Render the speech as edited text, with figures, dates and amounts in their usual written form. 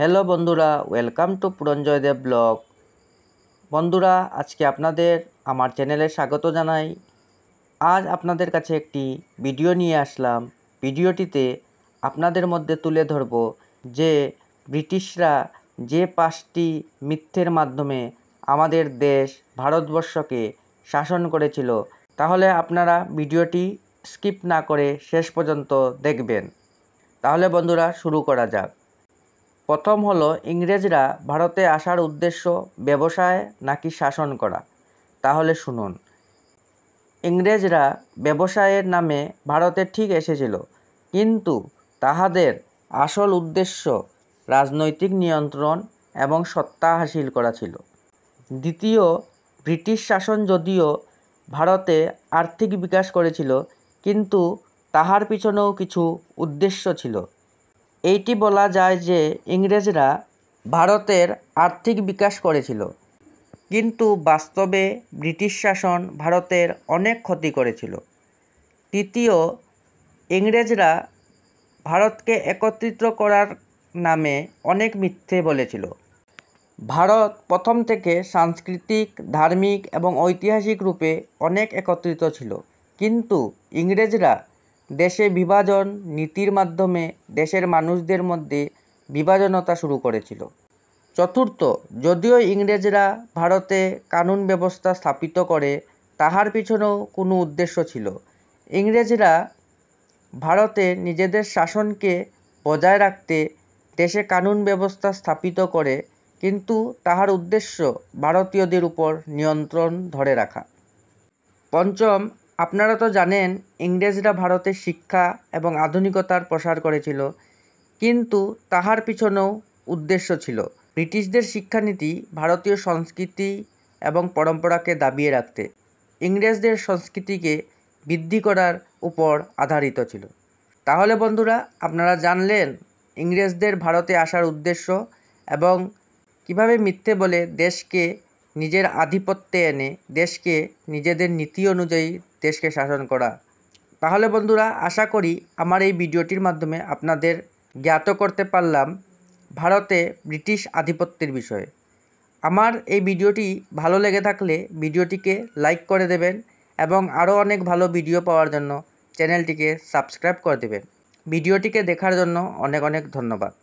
Hello বন্ধুরা, welcome to Puranjoy Deb blog. বন্ধুরা, আজকে আপনাদের আমার চ্যানেলে স্বাগত জানাই। আজ আপনাদের কাছে একটি ভিডিও নিয়ে আসলাম। ভিডিওটিতে আপনাদের মধ্যে তুলে ধরব যে ব্রিটিশরা যে 5টি মিথ্যের মাধ্যমে আমাদের দেশ ভারতবর্ষকে শাসন করেছিল। তাহলে আপনারা ভিডিওটি স্কিপ না করে শেষ পর্যন্ত দেখবেন। তাহলে বন্ধুরা, শুরু করা যাক। প্রথম হলো, ইংরেজরা ভারতে আসার উদ্দেশ্য ব্যবসায় নাকি শাসন করা। তাহলে শুনুন। ইংরেজরা ব্যবসায়ের নামে ভারতে ঠিক এসেছিল, কিন্তু তাহাদের আসল উদ্দেশ্য রাজনৈতিক নিয়ন্ত্রণ এবং সত্তা হাসিল করা ছিল। দ্বিতীয়, ব্রিটিশ শাসন যদিও ভারতে আর্থিক বিকাশ করেছিল, কিন্তু তাহার পিছনেও কিছু উদ্দেশ্য ছিল। এইটি বলা যায় যে ইংরেজরা ভারতের আর্থিক বিকাশ করেছিল, কিন্তু বাস্তবে ব্রিটিশ শাসন ভারতের অনেক ক্ষতি করেছিল। তৃতীয়, ইংরেজরা ভারতকে একত্রিত করার নামে অনেক মিথ্যে বলেছিল। ভারত প্রথম থেকে সাংস্কৃতিক, ধার্মিক এবং ঐতিহাসিক রূপে অনেক একত্রিত ছিল, কিন্তু ইংরেজরা দেশে বিভাজন নীতির মাধ্যমে দেশের মানুষদের মধ্যে বিভাজনতা শুরু করেছিল। চতুর্থ, যদিও ইংরেজরা ভারতে কানুন ব্যবস্থা স্থাপিত করে, তাহার পিছনেও কোনো উদ্দেশ্য ছিল। ইংরেজরা ভারতে নিজেদের শাসনকে বজায় রাখতে দেশে কানুন ব্যবস্থা স্থাপিত করে, কিন্তু তাহার উদ্দেশ্য ভারতীয়দের উপর নিয়ন্ত্রণ ধরে রাখা। পঞ্চম, আপনারা তো জানেন ইংরেজরা ভারতে শিক্ষা এবং আধুনিকতার প্রসার করেছিল, কিন্তু তাহার পিছনেও উদ্দেশ্য ছিল। ব্রিটিশদের শিক্ষানীতি ভারতীয় সংস্কৃতি এবং পরম্পরাকে দাবিয়ে রাখতে ইংরেজদের সংস্কৃতিকে বৃদ্ধি করার উপর আধারিত ছিল। তাহলে বন্ধুরা, আপনারা জানলেন ইংরেজদের ভারতে আসার উদ্দেশ্য এবং কিভাবে মিথ্যে বলে দেশকে নিজের আধিপত্যে এনে দেশকে নিজেদের নীতি অনুযায়ী দেশকে শাসন করা। তাহলে বন্ধুরা, আশা করি আমার এই ভিডিওটির মাধ্যমে আপনাদের জ্ঞাত করতে পারলাম ভারতে ব্রিটিশ আধিপত্যের বিষয়ে। আমার এই ভিডিওটি ভালো লেগে থাকলে ভিডিওটিকে লাইক করে দেবেন এবং আরও অনেক ভালো ভিডিও পাওয়ার জন্য চ্যানেলটিকে সাবস্ক্রাইব করে দেবেন। ভিডিওটিকে দেখার জন্য অনেক অনেক ধন্যবাদ।